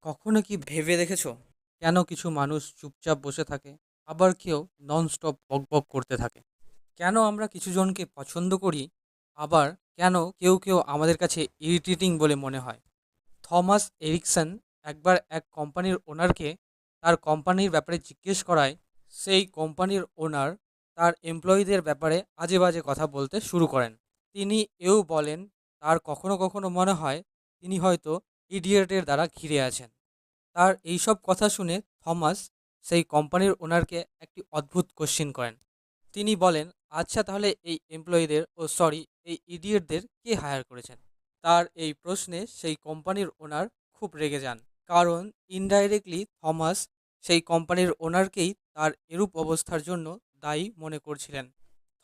কখনো কি ভেবে দেখেছো কেন কিছু মানুষ চুপচাপ বসে থাকে, আবার কেউ ননস্টপ বকবক করতে থাকে? কেন আমরা কিছু জনকে পছন্দ করি, আবার কেন কেউ কেউ আমাদের কাছে ইরিটেটিং বলে মনে হয়? থমাস এরিকসন একবার এক কোম্পানির ওনারকে তার কোম্পানির ব্যাপারে জিজ্ঞেস করায় সেই কোম্পানির ওনার তার এমপ্লয়ীদের ব্যাপারে আজে বাজে কথা বলতে শুরু করেন। তিনি এও বলেন তার কখনো কখনো মনে হয় তিনি হয়তো ইডিয়েটের দ্বারা ঘিরে আছেন। তার এইসব কথা শুনে থমাস সেই কোম্পানির ওনারকে একটি অদ্ভুত কোশ্চেন করেন। তিনি বলেন, আচ্ছা তাহলে এই এমপ্লয়ীদের এই ইডিয়েটদের কে হায়ার করেছেন? তার এই প্রশ্নে সেই কোম্পানির ওনার খুব রেগে যান, কারণ ইনডাইরেক্টলি থমাস সেই কোম্পানির ওনারকেই তার এরূপ অবস্থার জন্য দায়ী মনে করছিলেন।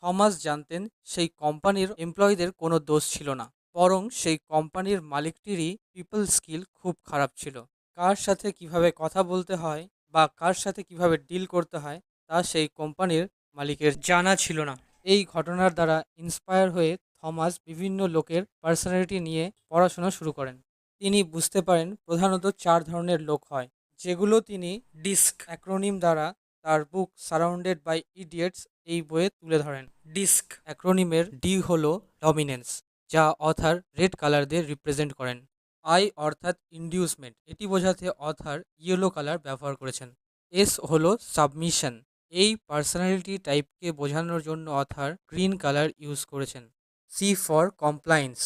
থমাস জানতেন সেই কোম্পানির এমপ্লয়ীদের কোনো দোষ ছিল না, বরং সেই কোম্পানির মালিকটিরই পিপল স্কিল খুব খারাপ ছিল। কার সাথে কিভাবে কথা বলতে হয় বা কার সাথে কিভাবে ডিল করতে হয় তা সেই কোম্পানির মালিকের জানা ছিল না। এই ঘটনার দ্বারা ইন্সপায়ার হয়ে থমাস বিভিন্ন লোকের পার্সোনালিটি নিয়ে পড়াশোনা শুরু করেন। তিনি বুঝতে পারেন প্রধানত 4 ধরনের লোক হয়, যেগুলো তিনি ডিস্ক অ্যাক্রোনিম দ্বারা তার বুক সারাউন্ডেড বাই ইডিয়েটস এই বইয়ে তুলে ধরেন। ডিস্ক অ্যাক্রোনিমের ডি হলো ডমিনেন্স, যা অথার রেড কালার দিয়ে রিপ্রেজেন্ট করেন। আই অর্থাৎ ইনডিউসমেন্ট, এটি বোঝাতে অথার ইয়েলো কালার ব্যবহার করেছেন। এস হলো সাবমিশন, এই পার্সোনালিটি টাইপকে বোঝানোর জন্য অথার গ্রিন কালার ইউজ করেছেন। সি ফর কমপ্লায়েন্স,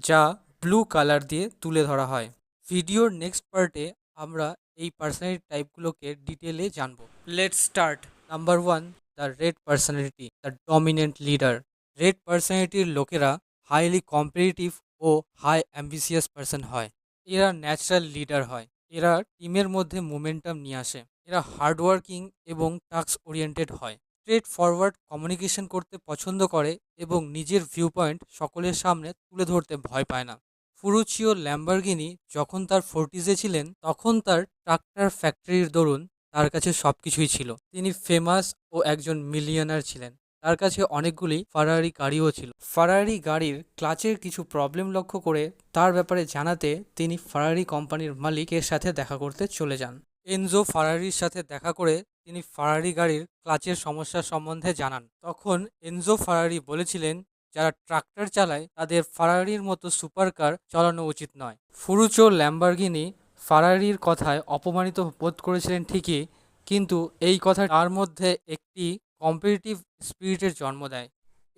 যা ব্লু কালার দিয়ে তুলে ধরা হয়। ভিডিওর নেক্সট পার্টে আমরা এই পার্সোনালিটি টাইপগুলোকে ডিটেলে জানব। Let's start. Number 1, the red personality, the dominant leader. Red পার্সোনালিটির লোকেরা হাইলি কম্পিটিটিভ ও হাই অ্যাম্বিসিয়াস পার্সন হয়। এরা ন্যাচারাল লিডার হয়। এরা টিমের মধ্যে মোমেন্টাম নিয়ে আসে। এরা হার্ডওয়ার্কিং এবং টাস্ক ওরিয়েন্টেড হয়। স্ট্রেট ফরওয়ার্ড কমিউনিকেশন করতে পছন্দ করে এবং নিজের ভিউ পয়েন্ট সকলের সামনে তুলে ধরতে ভয় পায় না। ফুরুচিও ল্যাম্বরগিনি যখন তার ফোর্টিজে ছিলেন, তখন তার ট্রাক্টর ফ্যাক্টরির দরুন তার কাছে সবকিছুই ছিল। তিনি ফেমাস ও একজন মিলিয়নার ছিলেন। তার কাছে অনেকগুলি ফারারি গাড়িও ছিল। ফারারি গাড়ির ক্লাচের কিছু প্রবলেম লক্ষ্য করে তার ব্যাপারে জানাতে তিনি ফারারি কোম্পানির মালিকের সাথে দেখা করতে চলে যান। এনজো ফারারির সাথে দেখা করে তিনি ফারারি গাড়ির ক্লাচের সমস্যা সম্বন্ধে জানান। তখন এনজো ফারারি বলেছিলেন, যারা ট্রাক্টর চালায় তাদের ফারারির মতো সুপার কার চালানো উচিত নয়। ফুরুচো ল্যাম্বরগিনি ফারারির কথায় অপমানিত বোধ করেছিলেন ঠিকই, কিন্তু এই কথা তার মধ্যে একটি কম্পিটিটিভ স্পিরিটের জন্ম দেয়।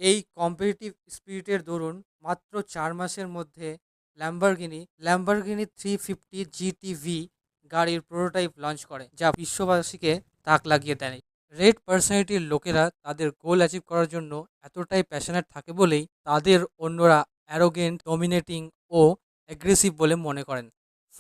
এই কম্পিটিটিভ স্পিরিটের দরুন মাত্র 4 মাসের মধ্যে ল্যাম্বরগিনি 350 জিটিভি গাড়ির প্রোটোটাইপ লঞ্চ করে, যা বিশ্ববাসীকে তাক লাগিয়ে দেয়। রেড পার্সোনালিটির লোকেরা তাদের গোল অ্যাচিভ করার জন্য এতটাই প্যাশনেট থাকে বলেই তাদের অন্যরা অ্যারোগেন্ট, ডমিনেটিং ও অ্যাগ্রেসিভ বলে মনে করেন।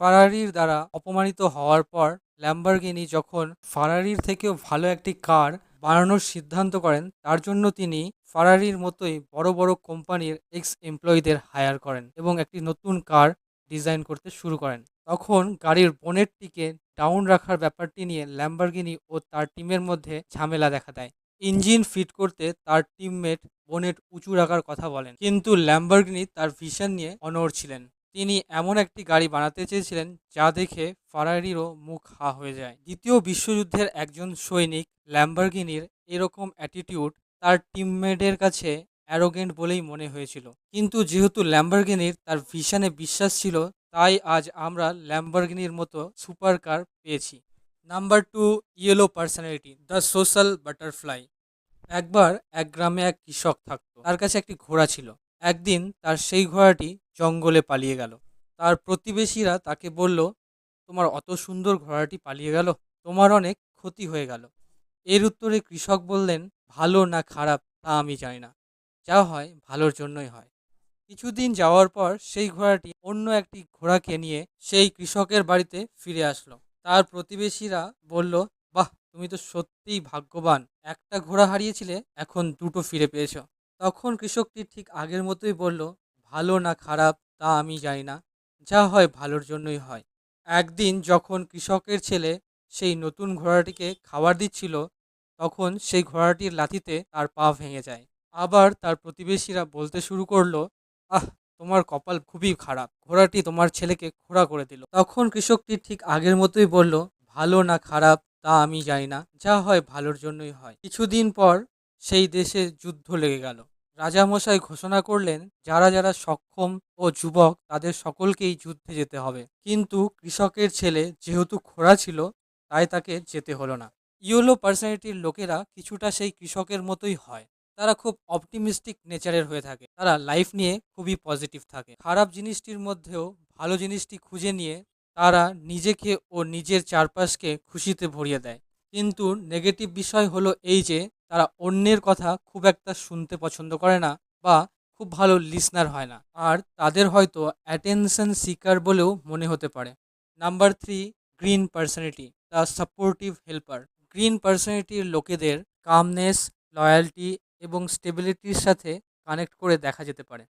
ফারারির দ্বারা অপমানিত হওয়ার পর ল্যাম্বরগিনি যখন ফারারির থেকেও ভালো একটি কার বানানোর সিদ্ধান্ত করেন, তার জন্য তিনি ফারারির মতোই বড় বড় কোম্পানির এক্স এমপ্লয়ীদের হায়ার করেন এবং একটি নতুন কার ডিজাইন করতে শুরু করেন। তখন গাড়ির বোনেটটিকে ডাউন রাখার ব্যাপারটি নিয়ে ল্যাম্বরগিনি ও তার টিমের মধ্যে ঝামেলা দেখা দেয়। ইঞ্জিন ফিট করতে তার টিমমেট বোনেট উঁচু রাখার কথা বলেন, কিন্তু ল্যাম্বরগিনি তার ভিশন নিয়ে অনড় ছিলেন। তিনি এমন একটি গাড়ি বানাতে চেয়েছিলেন যা দেখে ফারারিরও মুখ হা হয়ে যায়। দ্বিতীয় বিশ্বযুদ্ধের একজন সৈনিক ল্যাম্বরগিনির এরকম অ্যাটিটিউড তার টিমমেটের কাছে অ্যারোগেন্ট বলেই মনে হয়েছিল, কিন্তু যেহেতু ল্যাম্বরগিনির তার ভিশনে বিশ্বাস ছিল, তাই আজ আমরা ল্যাম্বরগিনির মতো সুপার কার পেয়েছি। Number 2, yellow personality, the social butterfly. একবার এক গ্রামে এক কৃষক থাকতো। তার কাছে একটি ঘোড়া ছিল। একদিন তার সেই ঘোড়াটি জঙ্গলে পালিয়ে গেল। তার প্রতিবেশীরা তাকে বলল, তোমার অত সুন্দর ঘোড়াটি পালিয়ে গেল, তোমার অনেক ক্ষতি হয়ে গেল। এর উত্তরে কৃষক বললেন, ভালো না খারাপ তা আমি জানি না, যা হয় ভালোর জন্যই হয়। কিছুদিন যাওয়ার পর সেই ঘোড়াটি অন্য একটি ঘোড়াকে নিয়ে সেই কৃষকের বাড়িতে ফিরে আসলো। তার প্রতিবেশীরা বলল, বাহ, তুমি তো সত্যিই ভাগ্যবান, একটা ঘোড়া হারিয়েছিলে, এখন দুটো ফিরে পেয়েছো। তখন কৃষকটি ঠিক আগের মতোই বলল, ভালো না খারাপ তা আমি জানি না, যা হয় ভালোর জন্যই হয়। একদিন যখন কৃষকের ছেলে সেই নতুন ঘোড়াটিকে খাবার দিচ্ছিল, তখন সেই ঘোড়াটির লাথিতে তার পা ভেঙে যায়। আবার তার প্রতিবেশীরা বলতে শুরু করলো, আহ, তোমার কপাল খুবই খারাপ, ঘোড়াটি তোমার ছেলেকে খোঁড়া করে দিল। তখন কৃষকটি ঠিক আগের মতোই বলল, ভালো না খারাপ তা আমি জানি না, যা হয় ভালোর জন্যই হয়। কিছুদিন পর সেই দেশে যুদ্ধ লেগে গেল। রাজামশাই ঘোষণা করলেন, যারা যারা সক্ষম ও যুবক তাদের সকলকেই যুদ্ধে যেতে হবে। কিন্তু কৃষকের ছেলে যেহেতু খোঁড়া ছিল, তাই তাকে যেতে হলো না। ইয়েলো পার্সোনালিটির লোকেরা কিছুটা সেই কৃষকের মতোই হয়। তারা খুব অপটিমিস্টিক নেচারের হয়ে থাকে, তারা লাইফ নিয়ে খুবই পজিটিভ থাকে। খারাপ জিনিসটির মধ্যেও ভালো জিনিসটি খুঁজে নিয়ে তারা নিজেকে ও নিজের চারপাশকে খুশিতে ভরিয়ে দেয়। কিন্তু নেগেটিভ বিষয় হলো এই যে তারা অন্যের কথা খুব একটা শুনতে পছন্দ করে না বা খুব ভালো লিসনার হয় না, আর তাদের হয়তো অ্যাটেনশন সিকার বলেও মনে হতে পারে। Number 3, green personality, the supportive helper. Green পার্সোনালিটির লোকেদের কামনেস, লয়্যালটি এবং স্টেবিলিটির সাথে কানেক্ট করে দেখা যেতে পারে।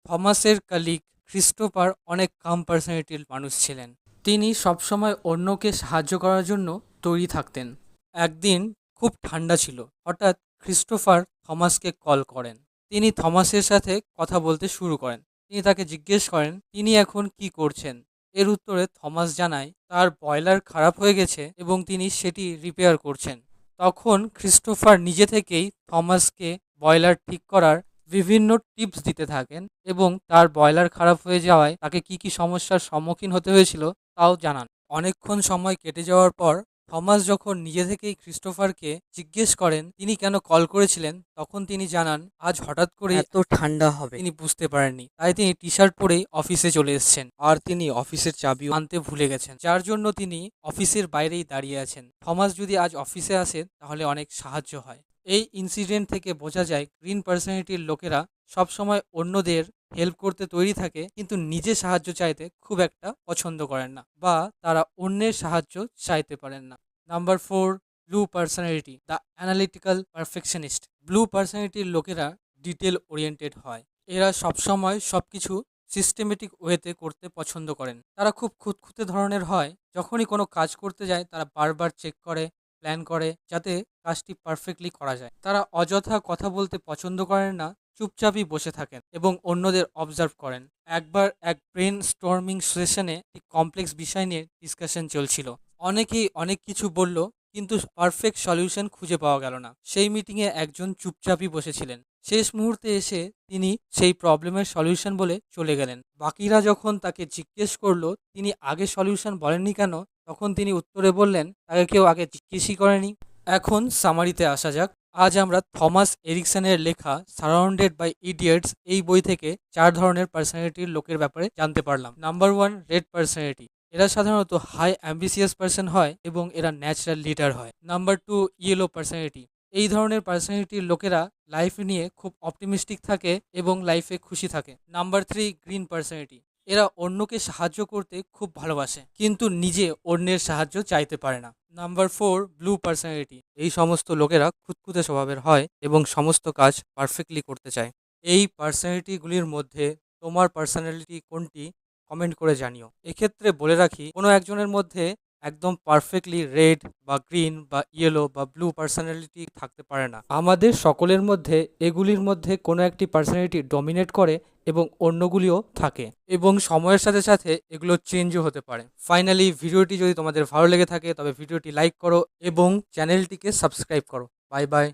থমাসের কালিগ ক্রিস্টোফার অনেক কাম পার্সোনালিটির মানুষ ছিলেন। তিনি সবসময় অন্যকে সাহায্য করার জন্য তৈরি থাকতেন। একদিন খুব ঠান্ডা ছিল, হঠাৎ ক্রিস্টোফার থমাসকে কল করেন। তিনি থমাসের সাথে কথা বলতে শুরু করেন। তিনি তাকে জিজ্ঞেস করেন তিনি এখন কি করছেন। এর উত্তরে থমাস জানায় তার বয়লার খারাপ হয়ে গেছে এবং তিনি সেটি রিপেয়ার করছেন। তখন ক্রিস্টোফার নিজে থেকেই থমাসকে বয়লার ঠিক করার বিভিন্ন টিপস দিতে থাকেন এবং তার বয়লার খারাপ হয়ে যাওয়ায় তাকে কি কি সমস্যার সম্মুখীন হতে হয়েছিল তাও জানান। অনেকক্ষণ সময় কেটে যাওয়ার পর থমাস যখন নিজে থেকেই ক্রিস্টোফারকে জিজ্ঞেস করেন তিনি কেন কল করেছিলেন, তখন তিনি জানান আজ হঠাৎ করে এত ঠান্ডা হবে তিনি বুঝতে পারেননি, তাই তিনি টি শার্ট পরেই অফিসে চলে এসেছেন আর তিনি অফিসের চাবি আনতে ভুলে গেছেন, যার জন্য তিনি অফিসের বাইরেই দাঁড়িয়ে আছেন। থমাস যদি আজ অফিসে আসেন তাহলে অনেক সাহায্য হয়। এই ইনসিডেন্ট থেকে বোঝা যায় গ্রিন পার্সোনালিটির লোকেরা সবসময় অন্যদের হেল্প করতে তৈরি থাকে, কিন্তু নিজে সাহায্য চাইতে খুব একটা পছন্দ করেন না বা তারা অন্যের সাহায্য চাইতে পারেন না। Number 4, blue personality, the analytical perfectionist. Blue পার্সোনালিটির লোকেরা ডিটেল ওরিয়েন্টেড হয়। এরা সবসময় সবকিছু সিস্টেমেটিক ওয়েতে করতে পছন্দ করেন। তারা খুব খুঁতখুঁতে ধরনের হয়, যখনই কোনো কাজ করতে যায় তারা বারবার চেক করে, প্ল্যান করে যাতে কাজটি পারফেক্টলি করা যায়। তারা অযথা কথা বলতে পছন্দ করেন না, চুপচাপই বসে থাকেন এবং অন্যদের অবজার্ভ করেন। একবার এক ব্রেন স্টর্মিং সেশনে কমপ্লেক্স বিষয় নিয়ে ডিসকাশন চলছিল। অনেকেই অনেক কিছু বলল, কিন্তু পারফেক্ট সলিউশন খুঁজে পাওয়া গেল না। সেই মিটিংয়ে একজন চুপচাপই বসেছিলেন। শেষ মুহূর্তে এসে তিনি সেই প্রবলেমের সলিউশন বলে চলে গেলেন। বাকিরা যখন তাকে জিজ্ঞেস করলো তিনি আগে সলিউশন বলেননি কেন, তখন তিনি উত্তরে বললেন তাকে কেউ আগে জিজ্ঞেসই করেনি। এখন সামারিতে আসা যাক। আজ আমরা থমাস এরিকসনের লেখা সারাউন্ডেড বাই ইডিয়টস এই বই থেকে 4 ধরনের পার্সোনালিটির লোকের ব্যাপারে জানতে পারলাম। Number 1, red personality. এরা সাধারণত হাই অ্যাম্বিসিয়াস পার্সন হয় এবং এরা ন্যাচারাল লিডার হয়। Number 2, yellow personality. এই ধরনের পার্সোনালিটির লোকেরা লাইফ নিয়ে খুব অপটিমিস্টিক থাকে এবং লাইফে খুশি থাকে। Number 3, green personality. এরা অন্যকে সাহায্য করতে খুব ভালোবাসে, কিন্তু নিজে অন্যের সাহায্য চাইতে পারে না। Number 4, blue personality. এই সমস্ত লোকেরা খুঁতখুঁতে স্বভাবের হয় এবং সমস্ত কাজ পারফেক্টলি করতে চায়। এই পার্সোনালিটিগুলির মধ্যে তোমার পার্সোনালিটি কোনটি, কমেন্ট করে জানিও। এক্ষেত্রে বলে রাখি, কোনো একজনের মধ্যে একদম পারফেক্টলি রেড বা গ্রিন বা ইয়েলো বা ব্লু পার্সোনালিটি থাকতে পারে না। আমাদের সকলের মধ্যে এগুলির মধ্যে কোনো একটি পার্সোনালিটি ডমিনেট করে এবং অন্যগুলিও থাকে, এবং সময়ের সাথে সাথে এগুলো চেঞ্জও হতে পারে। ফাইনালি ভিডিওটি যদি তোমাদের ভালো লেগে থাকে তবে ভিডিওটি লাইক করো এবং চ্যানেলটিকে সাবস্ক্রাইব করো। Bye bye.